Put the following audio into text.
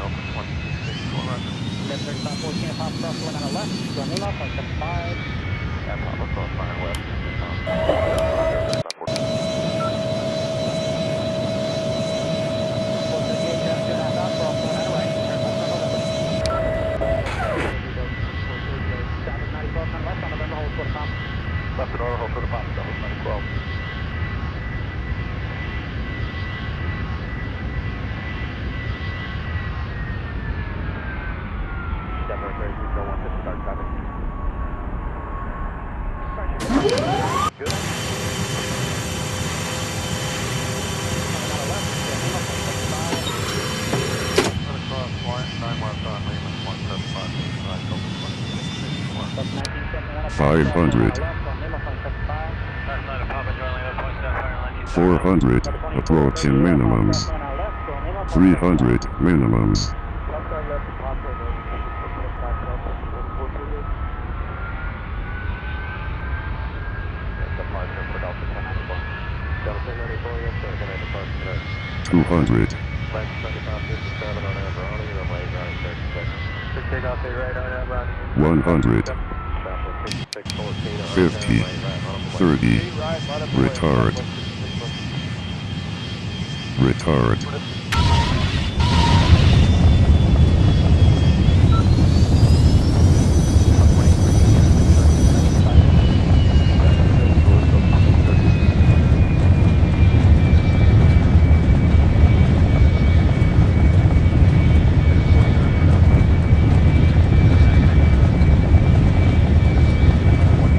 Left 14 and a half cross one on the left, running off on 75. Yeah, Papa cross line west. Left the door, hold for the pop, double 2012. Denver 3301, start traffic. Good. Cross line, 9 left on Lima, 175, 500. 400, approaching minimums. 300, minimums. Departure for Delta 1094. Delta 1094, yes sir, can I depart today? 200. Flight 7557 on Aberoni, runway right 36. Quick takeoff, stay right on Aberoni. 100. Southwest 6614, 50. 30. Retard. Retard.